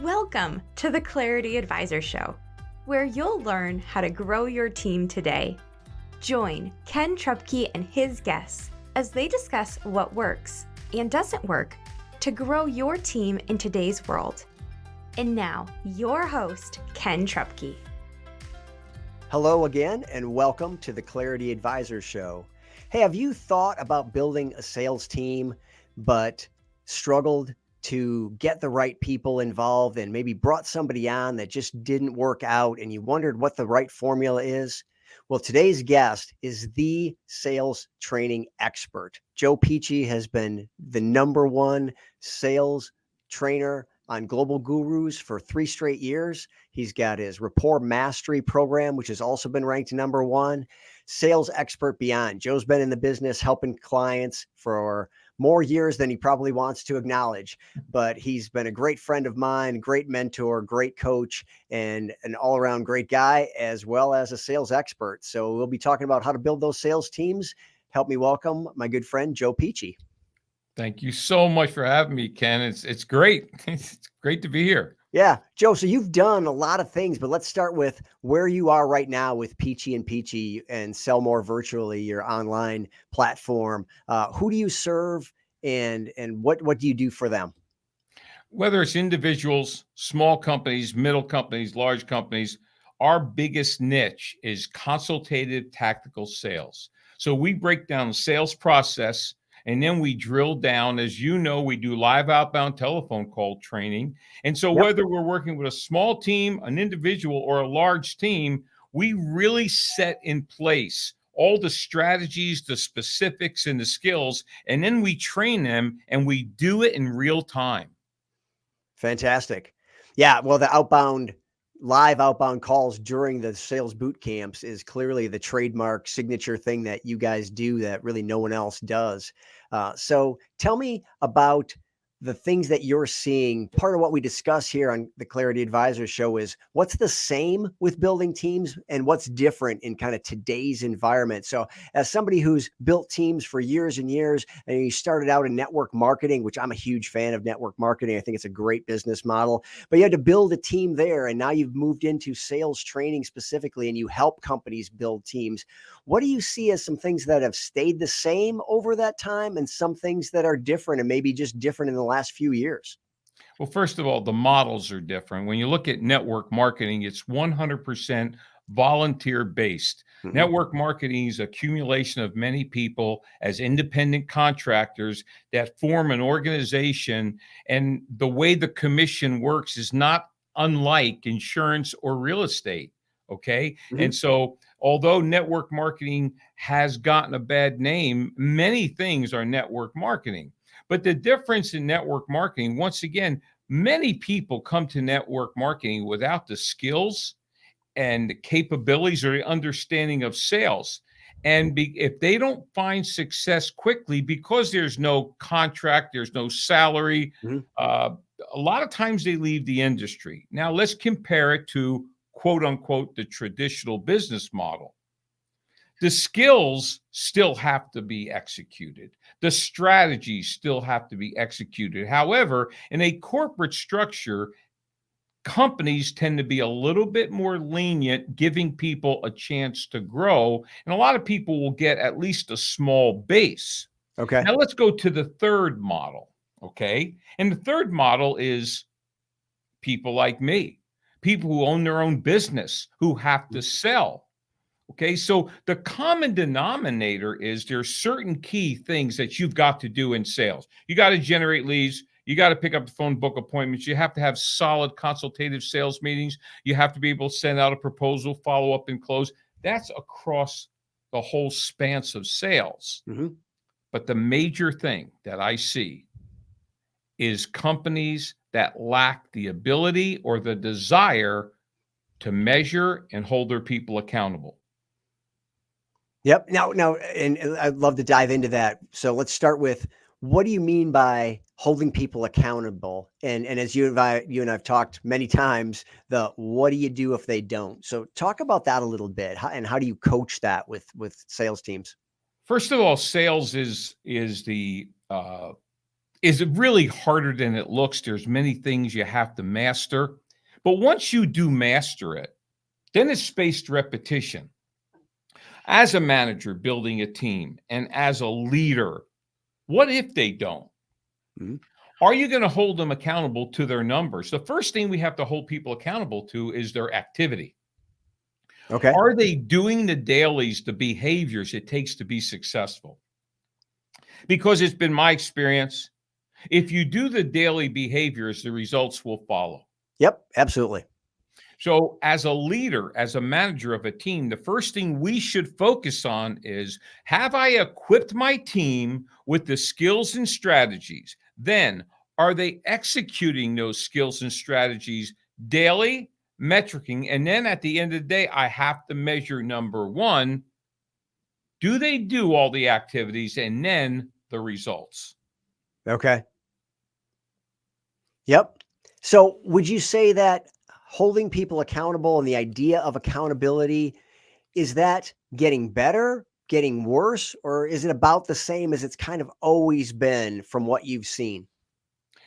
Welcome to the Clarity Advisor Show, where you'll learn how to grow your team today. Join Ken Trupke and his guests as they discuss what works and doesn't work to grow your team in today's world. And now, your host, Ken Trupke. Hello again, and welcome to the Clarity Advisor Show. Hey, have you thought about building a sales team, but struggled to get the right people involved and maybe brought somebody on that just didn't work out and you wondered what the right formula is? Well, today's guest is the sales training expert. Joe Pici has been the #1 sales trainer on Global Gurus for 3 straight years. He's got his Rapport Mastery program, which has also been ranked #1. Sales expert beyond. Joe's been in the business helping clients for more years than he probably wants to acknowledge, but he's been a great friend of mine, great mentor, great coach, and an all-around great guy, as well as a sales expert. So we'll be talking about how to build those sales teams. Help me welcome my good friend, Joe Pici. Thank you so much for having me, Ken. It's great. It's great to be here. Yeah, Joe, so you've done a lot of things, but let's start with where you are right now with Pici and Pici and Sell More Virtually, your online platform. Who do you serve and what do you do for them? Whether it's individuals, small companies, middle companies, large companies, our biggest niche is consultative tactical sales. So we break down the sales process and then we drill down. As you know, we do live outbound telephone call training. And so whether we're working with a small team, an individual, or a large team, we really set in place all the strategies, the specifics, and the skills, and then we train them and we do it in real time. Fantastic. Yeah, well, the live outbound calls during the sales boot camps is clearly the trademark signature thing that you guys do that really no one else does. So tell me about the things that you're seeing. Part of what we discuss here on the Clarity Advisor Show is what's the same with building teams and what's different in kind of today's environment. So as somebody who's built teams for years and years, and you started out in network marketing, which I'm a huge fan of network marketing. I think it's a great business model, but you had to build a team there. And now you've moved into sales training specifically, and you help companies build teams. What do you see as some things that have stayed the same over that time and some things that are different and maybe just different in the last few years? Well, first of all, the models are different. When you look at network marketing, it's 100% volunteer based. Mm-hmm. Network marketing is accumulation of many people as independent contractors that form an organization. And the way the commission works is not unlike insurance or real estate. Okay. Mm-hmm. And so, although network marketing has gotten a bad name, many things are network marketing. But the difference in network marketing, once again, many people come to network marketing without the skills and the capabilities or the understanding of sales. And if they don't find success quickly because there's no contract, there's no salary, Mm-hmm. A lot of times they leave the industry. Now, let's compare it to quote unquote the traditional business model. The skills still have to be executed. The strategies still have to be executed. However, in a corporate structure, companies tend to be a little bit more lenient, giving people a chance to grow. And a lot of people will get at least a small base. Okay. Now let's go to the third model. Okay. And the third model is people like me, people who own their own business, who have to sell. Okay, so the common denominator is there's certain key things that you've got to do in sales. You got to generate leads. You got to pick up the phone, book appointments. You have to have solid consultative sales meetings. You have to be able to send out a proposal, follow up, and close. That's across the whole span of sales. Mm-hmm. But the major thing that I see is companies that lack the ability or the desire to measure and hold their people accountable. Yep. Now, and I'd love to dive into that. So let's start with, what do you mean by holding people accountable? And as you and I have talked many times, what do you do if they don't? So talk about that a little bit, and how do you coach that with sales teams? First of all, sales is the is really harder than it looks. There's many things you have to master. But once you do master it, then it's spaced repetition. As a manager building a team and as a leader, what if they don't? Mhm. Are you going to hold them accountable to their numbers? The first thing we have to hold people accountable to is their activity. Okay. Are they doing the dailies, the behaviors it takes to be successful? Because it's been my experience, if you do the daily behaviors, the results will follow. Yep. Absolutely. So, as a leader, as a manager of a team, the first thing we should focus on is, have I equipped my team with the skills and strategies? Then, are they executing those skills and strategies daily, metricing? And then at the end of the day, I have to measure number one, do they do all the activities, and then the results? Okay. Yep. So would you say that holding people accountable and the idea of accountability, is that getting better, getting worse, or is it about the same as it's kind of always been from what you've seen?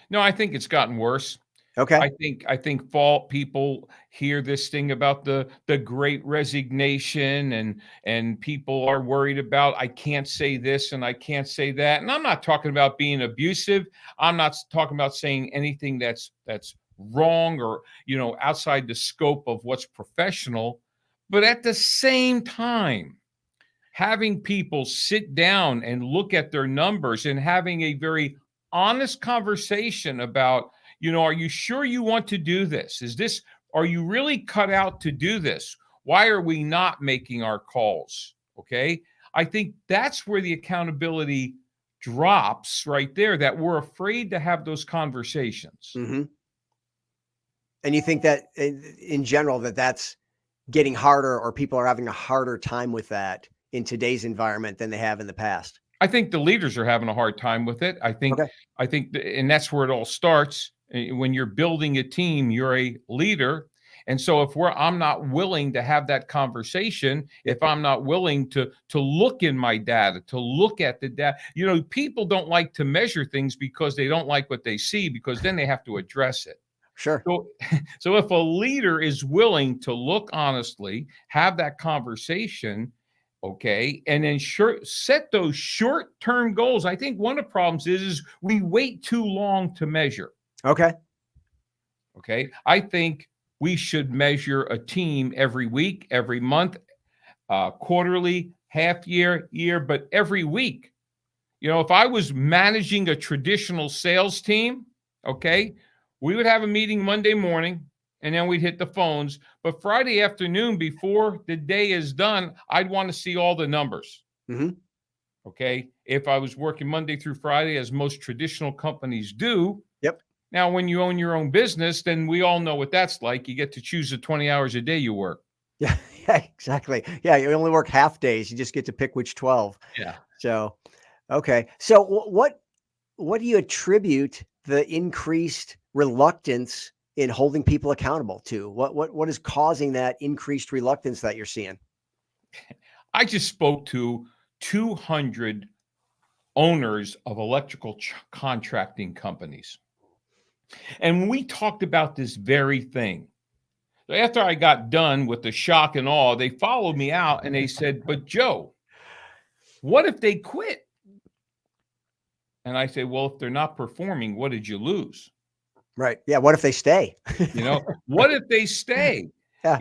No, I think it's gotten worse. Okay. I think fall people hear this thing about the great resignation, and people are worried about, I can't say this and I can't say that. And I'm not talking about being abusive. I'm not talking about saying anything that's wrong or, outside the scope of what's professional. But at the same time, having people sit down and look at their numbers and having a very honest conversation about, are you sure you want to do this? Are you really cut out to do this? Why are we not making our calls? Okay. I think that's where the accountability drops right there, that we're afraid to have those conversations. Hmm. And you think that in general that that's getting harder, or people are having a harder time with that in today's environment than they have in the past? I think the leaders are having a hard time with it. Okay. And that's where it all starts. When you're building a team, you're a leader. And so if I'm not willing to have that conversation, if I'm not willing to look in my data, to look at the data, people don't like to measure things because they don't like what they see, because then they have to address it. Sure. So, so if a leader is willing to look honestly, have that conversation, okay, and then set those short-term goals. I think one of the problems is we wait too long to measure. Okay. Okay, I think we should measure a team every week, every month, quarterly, half year, but every week. If I was managing a traditional sales team, okay, we would have a meeting Monday morning and then we'd hit the phones. But Friday afternoon, before the day is done, I'd want to see all the numbers. Hmm. Okay. If I was working Monday through Friday, as most traditional companies do. Yep. Now, when you own your own business, then we all know what that's like. You get to choose the 20 hours a day you work. Yeah. Yeah, exactly. Yeah. You only work half days. You just get to pick which 12. Yeah. So, okay. So what do you attribute the increased reluctance in holding people accountable to? What is causing that increased reluctance that you're seeing? I just spoke to 200 owners of electrical contracting companies. And we talked about this very thing. So after I got done with the shock and awe, they followed me out and they said, "But Joe, what if they quit?" And I said, "Well, if they're not performing, what did you lose? Right. Yeah. What if they stay? What if they stay?" Yeah.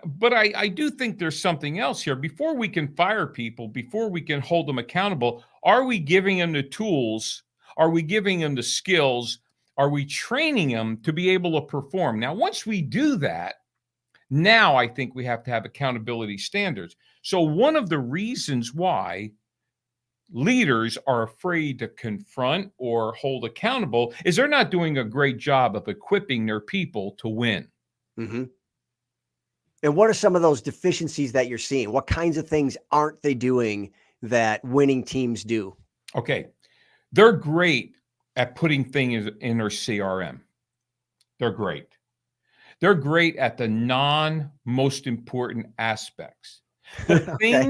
But I do think there's something else here. Before we can fire people, before we can hold them accountable, are we giving them the tools? Are we giving them the skills? Are we training them to be able to perform? Now, once we do that, now I think we have to have accountability standards. So one of the reasons why leaders are afraid to confront or hold accountable is they're not doing a great job of equipping their people to win. Hmm. And what are some of those deficiencies that you're seeing? What kinds of things aren't they doing that winning teams do? Okay. They're great at putting things in their CRM. They're great. They're great at the most important aspects. The Okay.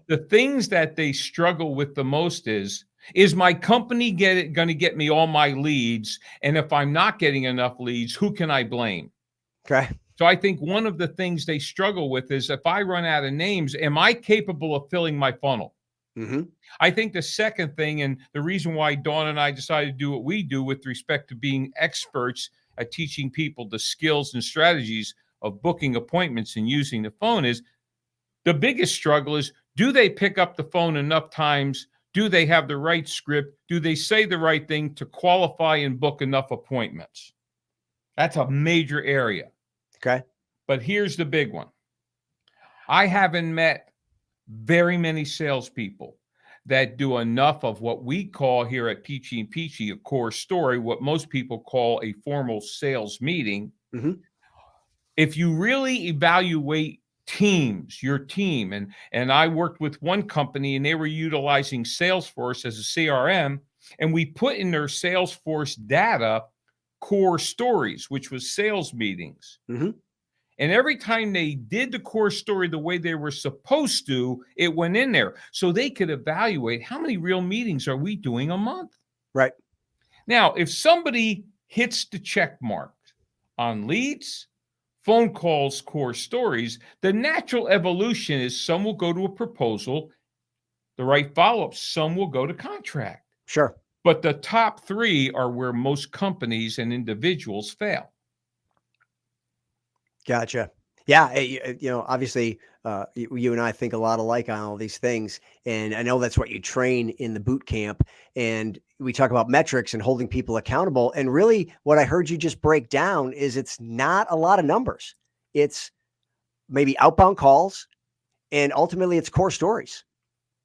The things that they struggle with the most is my company going to get me all my leads? And if I'm not getting enough leads, who can I blame? Okay. So I think one of the things they struggle with is, if I run out of names, am I capable of filling my funnel? Mm-hmm. I think the second thing, and the reason why Dawn and I decided to do what we do with respect to being experts at teaching people the skills and strategies of booking appointments and using the phone, is the biggest struggle is, do they pick up the phone enough times? Do they have the right script? Do they say the right thing to qualify and book enough appointments? That's a major area. Okay. But here's the big one. I haven't met very many salespeople that do enough of what we call here at Pici and Pici a core story, what most people call a formal sales meeting. Mm-hmm. If you really evaluate teams, your team, and I worked with one company and they were utilizing Salesforce as a CRM, and we put in their Salesforce data core stories, which was sales meetings. Mm-hmm. And every time they did the core story the way they were supposed to, it went in there. So they could evaluate, how many real meetings are we doing a month? Right. Now, if somebody hits the check mark on leads, phone calls, core stories, the natural evolution is some will go to a proposal, the right follow-up, some will go to contract. Sure. But the top three are where most companies and individuals fail. Gotcha. Yeah, obviously, you and I think a lot alike on all these things, and I know that's what you train in the boot camp. And we talk about metrics and holding people accountable. And really, what I heard you just break down is it's not a lot of numbers. It's maybe outbound calls, and ultimately, it's core stories.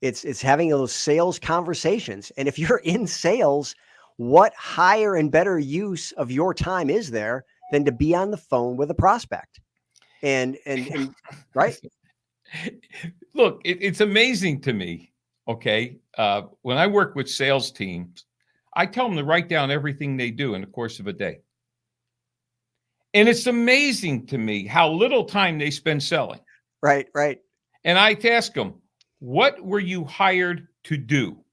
It's having those sales conversations. And if you're in sales, what higher and better use of your time is there than to be on the phone with a prospect? And right? Look, it's amazing to me. Okay. When I work with sales teams, I tell them to write down everything they do in the course of a day. And it's amazing to me how little time they spend selling. Right, right. And I ask them, what were you hired to do?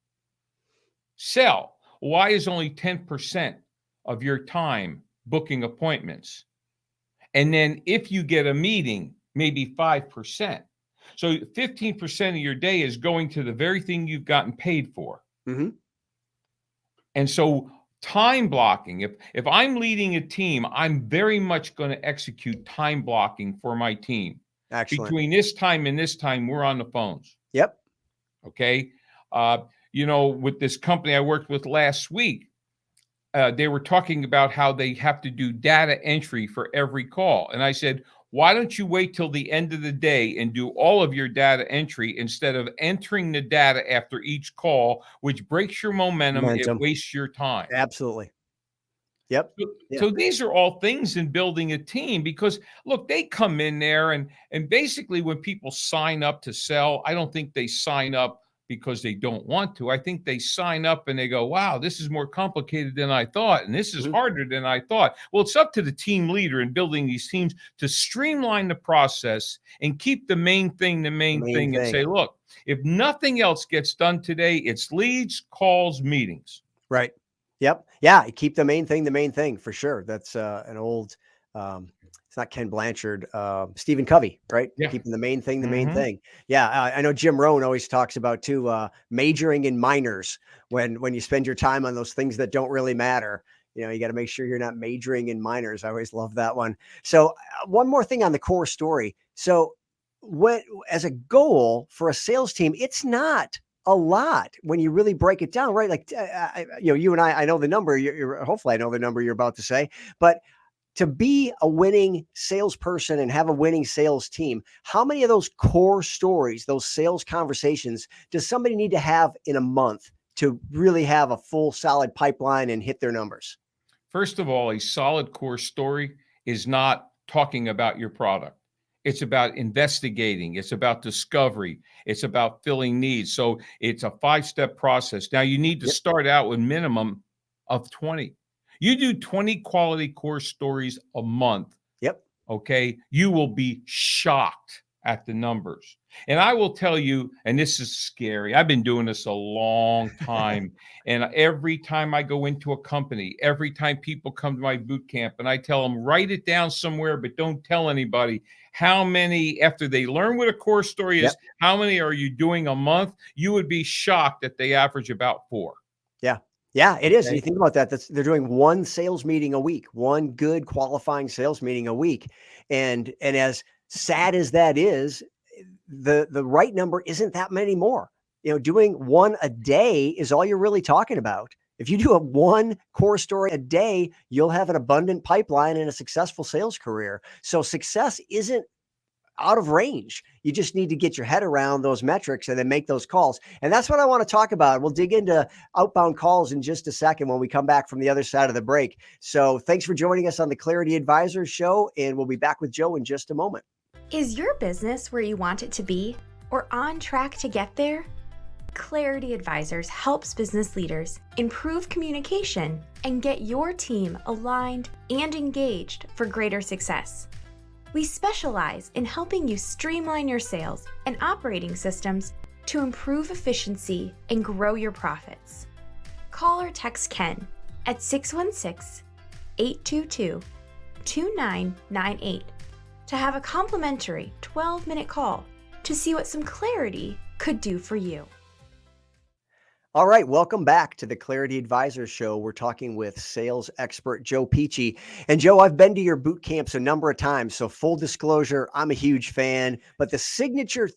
Sell. Why is only 10% of your time booking appointments? And then if you get a meeting, maybe 5%. So 15% of your day is going to the very thing you've gotten paid for. Mm-hmm. And so time blocking, if I'm leading a team, I'm very much going to execute time blocking for my team. Excellent. Between this time and this time, we're on the phones. Yep. Okay. With this company I worked with last week, they were talking about how they have to do data entry for every call. And I said, why don't you wait till the end of the day and do all of your data entry instead of entering the data after each call, which breaks your momentum. It wastes your time. Absolutely. Yep. So these are all things in building a team, because look, they come in there and basically when people sign up to sell, I don't think they sign up because they don't want to. I think they sign up and they go, wow, this is more complicated than I thought. And this is harder than I thought. Well, it's up to the team leader in building these teams to streamline the process and keep the main thing, the main thing. And say, look, if nothing else gets done today, it's leads, calls, meetings. Right. Yep. Yeah. Keep the main thing for sure. That's an old, it's not Ken Blanchard, Stephen Covey, right? Yeah. Keeping the main thing, the main thing. Yeah. I know Jim Rohn always talks about too, majoring in minors when you spend your time on those things that don't really matter. You got to make sure you're not majoring in minors. I always love that one. So one more thing on the core story. So as a goal for a sales team, it's not a lot when you really break it down, right? Like, you and I know the number, hopefully I know the number you're about to say, but to be a winning salesperson and have a winning sales team, how many of those core stories, those sales conversations, does somebody need to have in a month to really have a full solid pipeline and hit their numbers? First of all, a solid core story is not talking about your product. It's about investigating. It's about discovery. It's about filling needs. So it's a 5-step process. Now you need to start out with minimum of 20. You do 20 quality core stories a month. Yep. Okay. You will be shocked at the numbers. And I will tell you, and this is scary, I've been doing this a long time. And every time I go into a company, every time people come to my boot camp, and I tell them, write it down somewhere, but don't tell anybody. How many, after they learn what a core story is, Yep. how many are you doing a month? You would be shocked that they average about 4. Yeah. Yeah, it is. And Okay. you think about that, they're doing one sales meeting a week, one good qualifying sales meeting a week. And as sad as that is, the right number isn't that many more. Doing one a day is all you're really talking about. If you do a one core story a day, you'll have an abundant pipeline and a successful sales career. So success isn't out of range. You just need to get your head around those metrics and then make those calls. And that's what I want to talk about. We'll dig into outbound calls in just a second when we come back from the other side of the break. So thanks for joining us on the Clarity Advisors show, and we'll be back with Joe in just a moment. Is your business where you want it to be or on track to get there? Clarity Advisors helps business leaders improve communication and get your team aligned and engaged for greater success. We specialize in helping you streamline your sales and operating systems to improve efficiency and grow your profits. Call or text Ken at 616-822-2998 to have a complimentary 12-minute call to see what some clarity could do for you. All right, welcome back to the Clarity Advisors show. We're talking with sales expert Joe Pici. And Joe, I've been to your boot camps a number of times, so full disclosure, I'm a huge fan. But the signature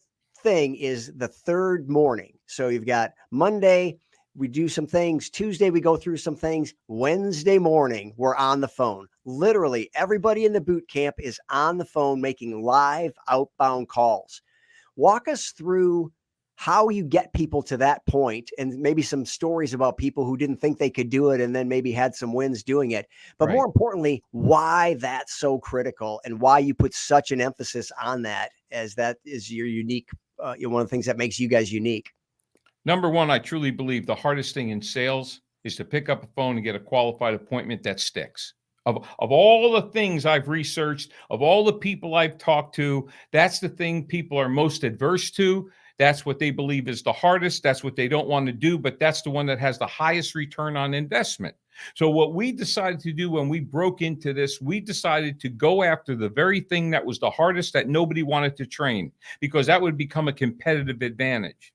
thing is the third morning. So you've got Monday, we do some things. Tuesday, we go through some things. Wednesday morning, we're on the phone. Literally, everybody in the boot camp is on the phone making live outbound calls. Walk us through how you get people to that point, and maybe some stories about people who didn't think they could do it and then maybe had some wins doing it. But Right. more importantly, why that's so critical and why you put such an emphasis on that, as that is your unique, one of the things that makes you guys unique. Number one, I truly believe the hardest thing in sales is to pick up a phone and get a qualified appointment that sticks. Of all the things I've researched, of all the people I've talked to, that's the thing people are most adverse to. That's what they believe is the hardest. That's what they don't want to do, but that's the one that has the highest return on investment. So what we decided to do when we broke into this, we decided to go after the very thing that was the hardest that nobody wanted to train, because that would become a competitive advantage.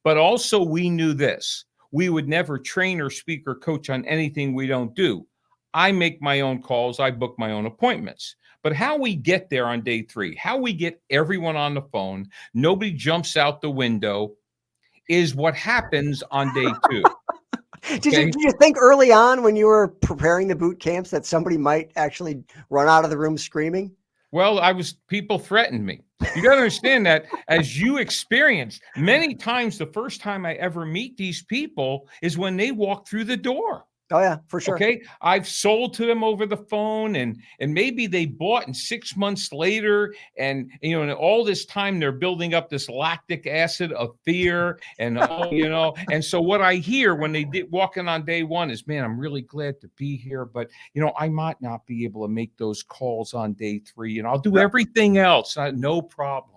But also we knew this: we would never train or speak or coach on anything we don't do. I make my own calls. I book my own appointments. But how we get there on day 3, how we get everyone on the phone, nobody jumps out the window, is what happens on day 2. Okay? Did you think early on when you were preparing the boot camps that somebody might actually run out of the room screaming? Well, people threatened me. You got to understand that, as you experienced many times, the first time I ever meet these people is when they walk through the door. Oh yeah, for sure. Okay. I've sold to them over the phone, and maybe they bought, and 6 months later, and and all this time they're building up this lactic acid of fear, and and so what I hear when they walk in on day 1 is, man, I'm really glad to be here, but I might not be able to make those calls on day 3, and I'll do everything else. No problem.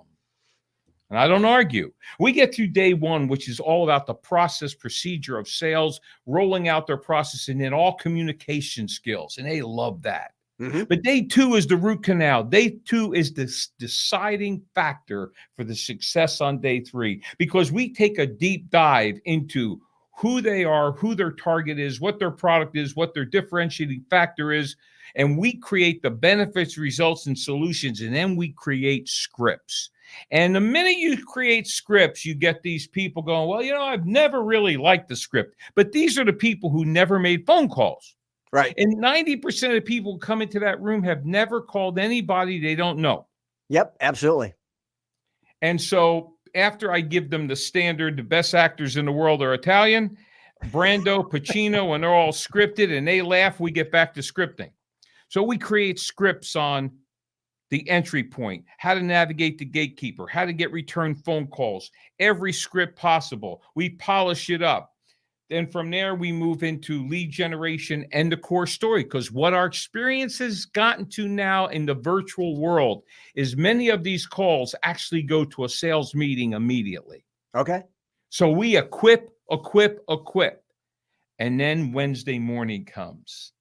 And I don't argue. We get through day 1, which is all about the process, procedure of sales, rolling out their process, and then all communication skills. And they love that. Mm-hmm. But day 2 is the root canal. Day 2 is the deciding factor for the success on day 3, because we take a deep dive into who they are, who their target is, what their product is, what their differentiating factor is. And we create the benefits, results, and solutions. And then we create scripts. And the minute you create scripts, you get these people going, well, I've never really liked the script. But these are the people who never made phone calls. Right. And 90% of the people who come into that room have never called anybody they don't know. Yep, absolutely. And so after I give them the standard, the best actors in the world are Italian, Brando, Pacino, and they're all scripted and they laugh, we get back to scripting. So we create scripts on the entry point, how to navigate the gatekeeper, how to get return phone calls, every script possible. We polish it up. Then from there, we move into lead generation and the core story, because what our experience has gotten to now in the virtual world is many of these calls actually go to a sales meeting immediately. Okay. So we equip. And then Wednesday morning comes.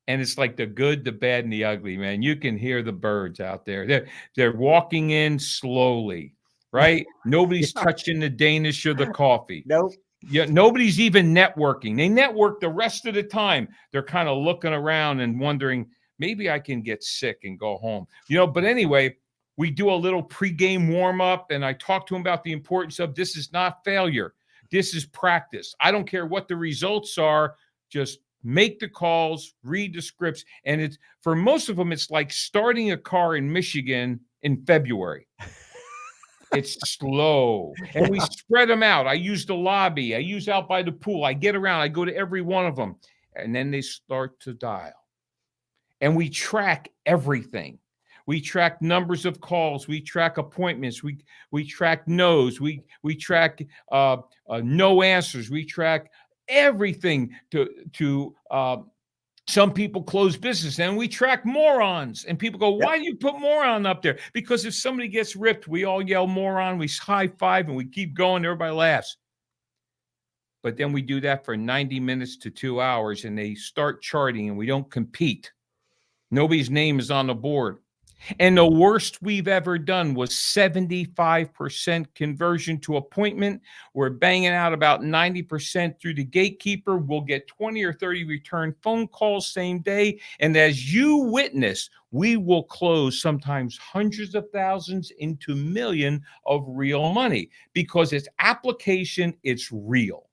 And it's like the good, the bad, and the ugly, man. You can hear the birds out there. They're walking in slowly, right? Nobody's touching the Danish or the coffee. Nope. Yeah, nobody's even networking. They network the rest of the time. They're kind of looking around and wondering, maybe I can get sick and go home. But anyway, we do a little pregame warm-up, and I talk to them about the importance of this is not failure. This is practice. I don't care what the results are. Just make the calls, read the scripts. And it's for most of them, it's like starting a car in Michigan in February. It's slow. And we spread them out. I use the lobby. I use out by the pool. I get around. I go to every one of them. And then they start to dial. And we track everything. We track numbers of calls. We track appointments. We track no's. We track no answers. We track everything to some people close business, and we track morons. And people go, why do you put moron up there? Because if somebody gets ripped, we all yell moron, we high five, and we keep going. Everybody laughs. But then we do that for 90 minutes to 2 hours, and they start charting, and we don't compete. Nobody's name is on the board. And the worst we've ever done was 75% conversion to appointment. We're banging out about 90% through the gatekeeper. We'll get 20 or 30 return phone calls same day. And as you witness, we will close sometimes hundreds of thousands into million of real money because it's application, it's real.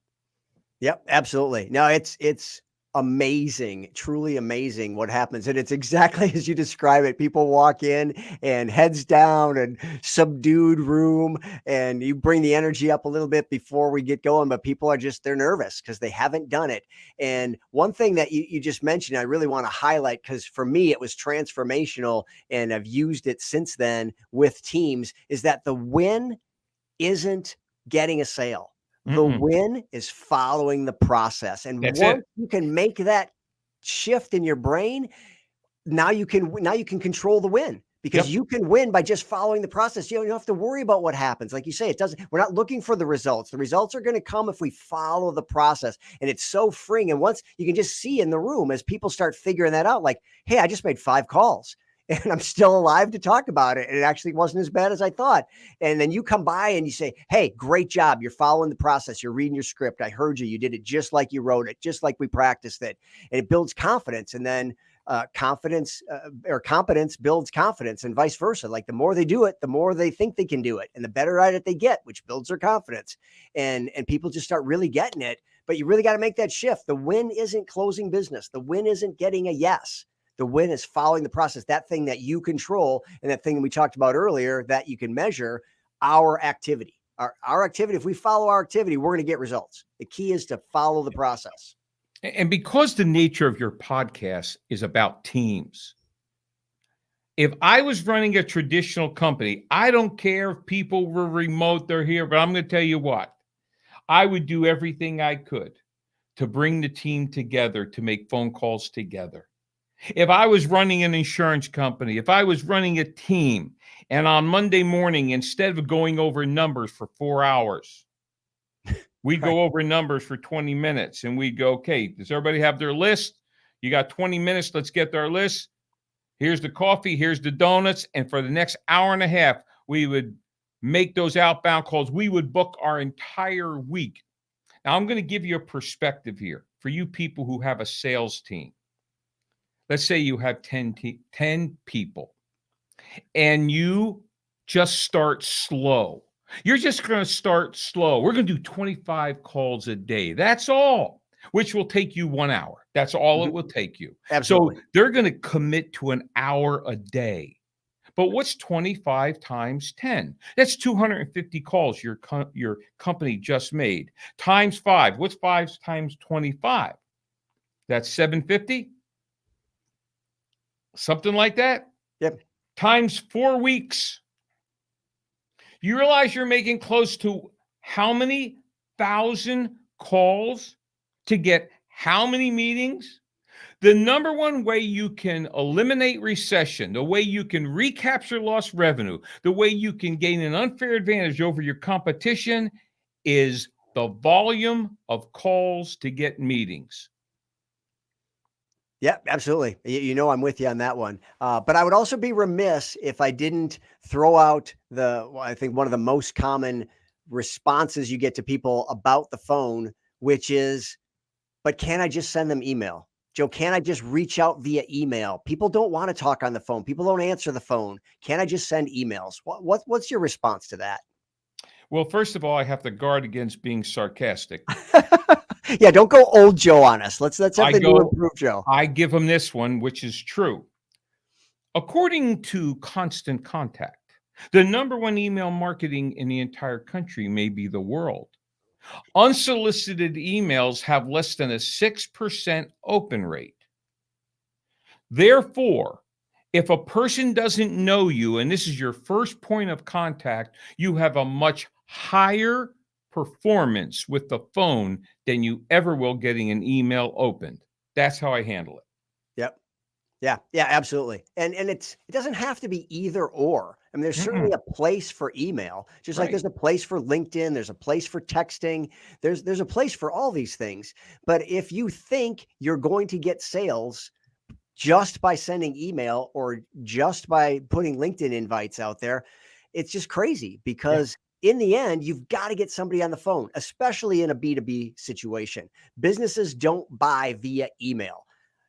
Yep, absolutely. No, it's amazing, truly amazing what happens. And it's exactly as you describe it. People walk in and heads down and subdued room, and you bring the energy up a little bit before we get going, but people are they're nervous because they haven't done it. And one thing that you just mentioned, I really want to highlight, because for me, it was transformational and I've used it since then with teams, is that the win isn't getting a sale. The win is following the process. And once you can make that shift in your brain, now you can control the win, because you can win by just following the process. You don't have to worry about what happens. Like you say, we're not looking for the results. The results are going to come if we follow the process. And it's so freeing. And once you can just see in the room as people start figuring that out, like, hey, I just made 5 calls. And I'm still alive to talk about it. And it actually wasn't as bad as I thought. And then you come by and you say, hey, great job. You're following the process. You're reading your script. I heard you. You did it just like you wrote it, just like we practiced it. And it builds confidence. And then competence builds confidence, and vice versa. Like the more they do it, the more they think they can do it, and the better at it they get, which builds their confidence. And people just start really getting it. But you really got to make that shift. The win isn't closing business. The win isn't getting a yes. The win is following the process, that thing that you control, and that thing that we talked about earlier that you can measure, our activity. Our activity, if we follow our activity, we're going to get results. The key is to follow the process. And because the nature of your podcast is about teams, if I was running a traditional company, I don't care if people were remote, they're here, but I'm going to tell you what, I would do everything I could to bring the team together, to make phone calls together. If I was running an insurance company, if I was running a team, and on Monday morning, instead of going over numbers for 4 hours, we'd go over numbers for 20 minutes, and we'd go, okay, does everybody have their list? You got 20 minutes. Let's get our list. Here's the coffee. Here's the donuts. And for the next hour and a half, we would make those outbound calls. We would book our entire week. Now, I'm going to give you a perspective here for you people who have a sales team. Let's say you have 10 people, and you just start slow. You're just going to start slow. We're going to do 25 calls a day. That's all, which will take you 1 hour. That's all it will take you. Absolutely. So they're going to commit to an hour a day. But what's 25 times 10? That's 250 calls your company just made. Times 5. What's 5 times 25? That's 750? Something like that? Yep. Times 4 weeks. You realize you're making close to how many thousand calls to get how many meetings? The number one way you can eliminate recession, the way you can recapture lost revenue, the way you can gain an unfair advantage over your competition is the volume of calls to get meetings. Yeah, absolutely. You know, I'm with you on that one. But I would also be remiss if I didn't throw out I think one of the most common responses you get to people about the phone, which is, but can I just send them email? Joe, can I just reach out via email? People don't want to talk on the phone. People don't answer the phone. Can I just send emails? What's your response to that? Well, first of all, I have to guard against being sarcastic. Yeah, don't go old Joe on us. Let's have the new improved Joe. I give them this one, which is true. According to Constant Contact, the number one email marketing in the entire country may be the world. Unsolicited emails have less than a 6% open rate. Therefore, if a person doesn't know you and this is your first point of contact, you have a much higher performance with the phone than you ever will getting an email opened. That's how I handle it. Yep. Yeah, absolutely. And it doesn't have to be either or. I mean, there's certainly a place for email, just like there's a place for LinkedIn, there's a place for texting, there's a place for all these things. But if you think you're going to get sales just by sending email or just by putting LinkedIn invites out there, it's just crazy because in the end, you've got to get somebody on the phone, especially in a B2B situation. Businesses don't buy via email.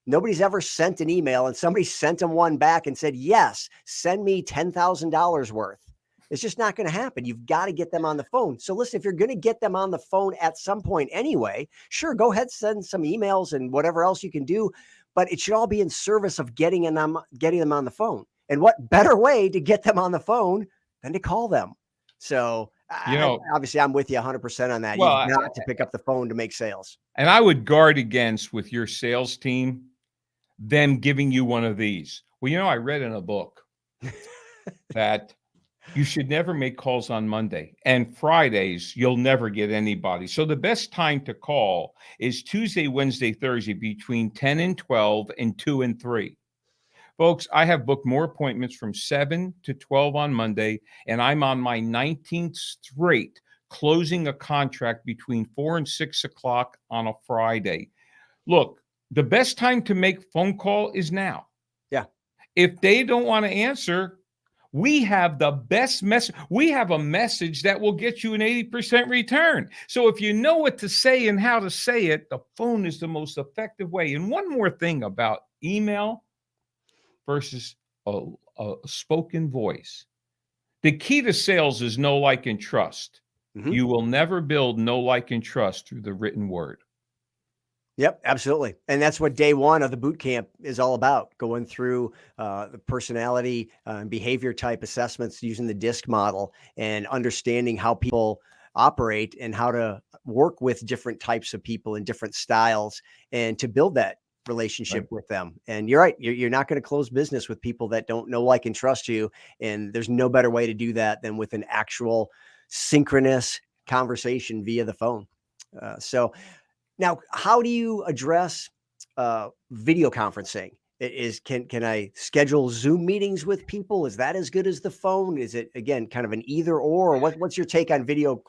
Nobody's ever sent an email and somebody sent them one back and said, yes, send me $10,000 worth. It's just not going to happen. You've got to get them on the phone. So listen, if you're going to get them on the phone at some point anyway, sure, go ahead, send some emails and whatever else you can do. But it should all be in service of getting them on the phone. And what better way to get them on the phone than to call them? So obviously I'm with you 100% on that. Well, You've got to pick up the phone to make sales. And I would guard against with your sales team them giving you one of these. Well, I read in a book that you should never make calls on Monday, and Fridays you'll never get anybody. So the best time to call is Tuesday, Wednesday, Thursday between 10 and 12 and 2 and 3. Folks, I have booked more appointments from 7 to 12 on Monday, and I'm on my 19th straight closing a contract between 4 and 6 o'clock on a Friday. Look, the best time to make phone call is now. Yeah. If they don't want to answer, we have the best message. We have a message that will get you an 80% return. So if you know what to say and how to say it, the phone is the most effective way. And one more thing about email versus a spoken voice. The key to sales is know, like, and trust. Mm-hmm. You will never build know, like, and trust through the written word. Yep, absolutely. And that's what day one of the boot camp is all about, going through the personality and behavior type assessments using the DISC model and understanding how people operate and how to work with different types of people in different styles and to build that relationship with them. And you're right. You're not going to close business with people that don't know, like, and trust you. And there's no better way to do that than with an actual synchronous conversation via the phone. So now, how do you address video conferencing? Can I schedule Zoom meetings with people? Is that as good as the phone? Is it, again, kind of an either or what's your take on video?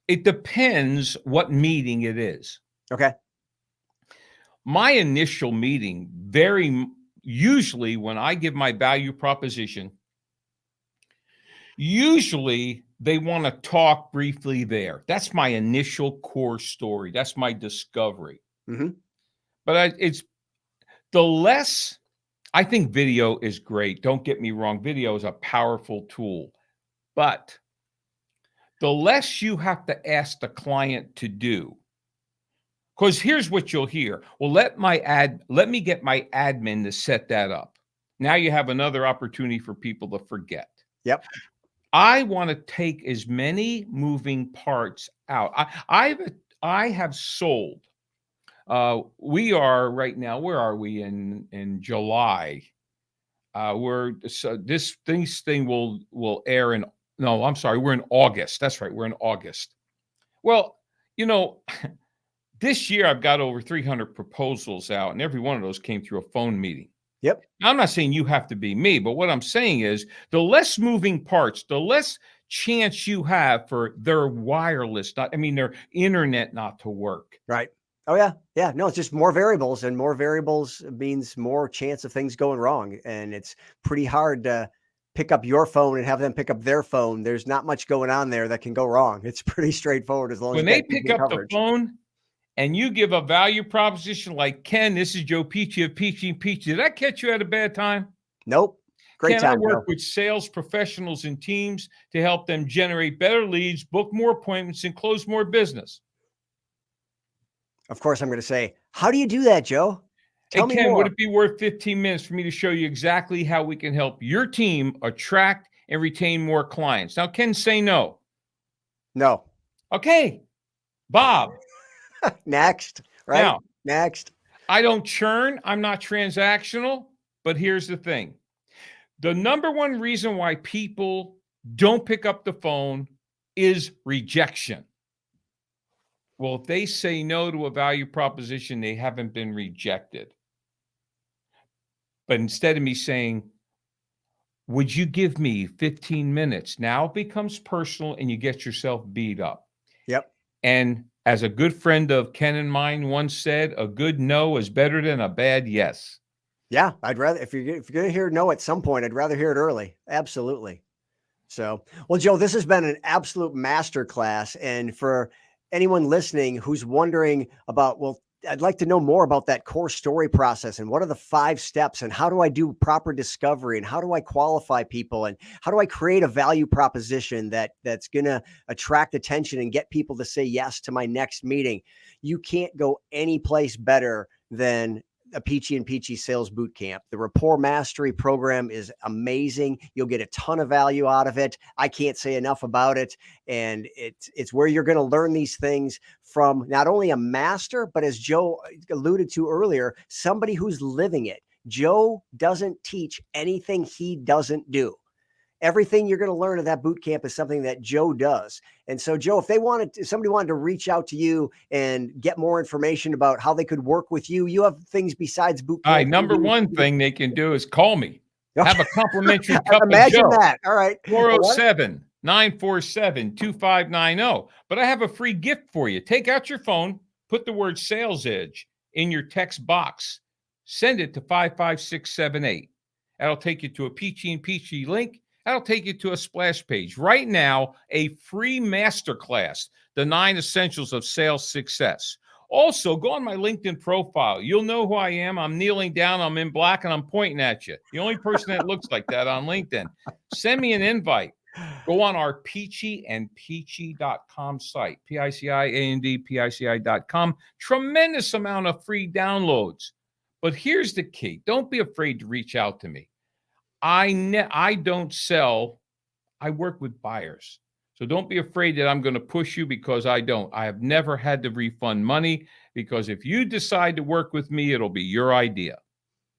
It depends what meeting it is. Okay. My initial meeting, usually when I give my value proposition, usually they want to talk briefly there. That's my initial core story. That's my discovery. Mm-hmm. But I think video is great. Don't get me wrong. Video is a powerful tool. But the less you have to ask the client to do, because here's what you'll hear. Well, let me get my admin to set that up. Now you have another opportunity for people to forget. Yep. I want to take as many moving parts out. I have sold. We are right now. Where are we in July? This thing will air in. No, I'm sorry. We're in August. That's right. We're in August. Well, You know, this year I've got over 300 proposals out, and every one of those came through a phone meeting. Yep. Now, I'm not saying you have to be me, but what I'm saying is the less moving parts, the less chance you have for their their internet not to work. Right. Oh yeah. Yeah. No, it's just more variables, and more variables means more chance of things going wrong. And it's pretty hard to pick up your phone and have them pick up their phone. There's not much going on there that can go wrong. It's pretty straightforward as long as When you they got pick decent up the coverage. phone and you give a value proposition like, Ken, this is Joe Pici of Pici and Pici. Did that catch you at a bad time? Nope. Great Ken, I time, Joe. work with sales professionals and teams to help them generate better leads, book more appointments, and close more business. Of course, I'm going to say, how do you do that, Joe? Tell Hey, me Ken, more. would it be worth 15 minutes for me to show you exactly how we can help your team attract and retain more clients? Now, Ken, say no. No. Okay, Bob. Next, right? Now, Next. I don't churn. I'm not transactional. But here's the thing. The number one reason why people don't pick up the phone is rejection. Well, if they say no to a value proposition, they haven't been rejected. But instead of me saying, would you give me 15 minutes? Now it becomes personal and you get yourself beat up. Yep. And as a good friend of Ken and mine once said, a good no is better than a bad yes. Yeah. I'd rather, if you're going to hear no at some point, I'd rather hear it early. Absolutely. So, well, Joe, this has been an absolute masterclass. And for anyone listening who's wondering about, well, I'd like to know more about that core story process and what are the 5 steps and how do I do proper discovery and how do I qualify people and how do I create a value proposition that's going to attract attention and get people to say yes to my next meeting. You can't go any place better than a Pici and Pici sales boot camp. The rapport mastery program is amazing. You'll get a ton of value out of it. I can't say enough about it. And it's where you're going to learn these things from not only a master, but as Joe alluded to earlier, somebody who's living it. Joe doesn't teach anything he doesn't do. Everything you're going to learn at that boot camp is something that Joe does. And so, Joe, if somebody wanted to reach out to you and get more information about how they could work with you, you have things besides boot camp. All right, number one thing they can do is call me. Have a complimentary cup of Imagine Joe. that. All right. 407-947-2590. But I have a free gift for you. Take out your phone, put the word Sales Edge in your text box. Send it to 55678. That'll take you to a Pici and Pici link. That'll take you to a splash page. Right now, a free masterclass, the 9 essentials of sales success. Also, go on my LinkedIn profile. You'll know who I am. I'm kneeling down. I'm in black, and I'm pointing at you. The only person that looks like that on LinkedIn. Send me an invite. Go on our PiciandPici.com site, PICIANDPICI.com. Tremendous amount of free downloads. But here's the key. Don't be afraid to reach out to me. I don't sell. I work with buyers. So don't be afraid that I'm going to push you because I don't. I have never had to refund money because if you decide to work with me, it'll be your idea.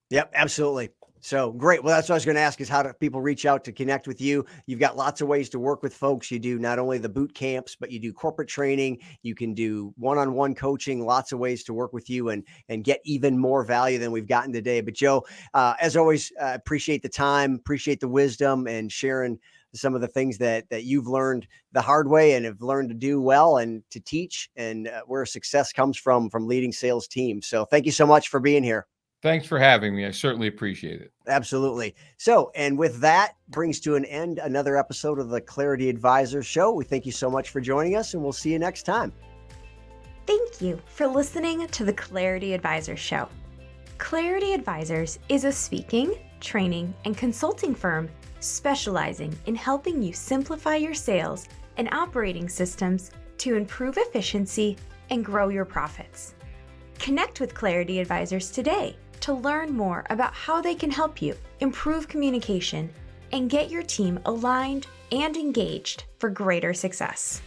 Yep, absolutely. So great. Well, that's what I was going to ask is how do people reach out to connect with you? You've got lots of ways to work with folks. You do not only the boot camps, but you do corporate training. You can do one-on-one coaching, lots of ways to work with you and get even more value than we've gotten today. But Joe, as always, appreciate the time, appreciate the wisdom and sharing some of the things that you've learned the hard way and have learned to do well and to teach and where success comes from leading sales teams. So thank you so much for being here. Thanks for having me. I certainly appreciate it. Absolutely. So, and with that brings to an end another episode of the Clarity Advisor Show. We thank you so much for joining us and we'll see you next time. Thank you for listening to the Clarity Advisor Show. Clarity Advisors is a speaking, training, and consulting firm specializing in helping you simplify your sales and operating systems to improve efficiency and grow your profits. Connect with Clarity Advisors today to learn more about how they can help you improve communication and get your team aligned and engaged for greater success.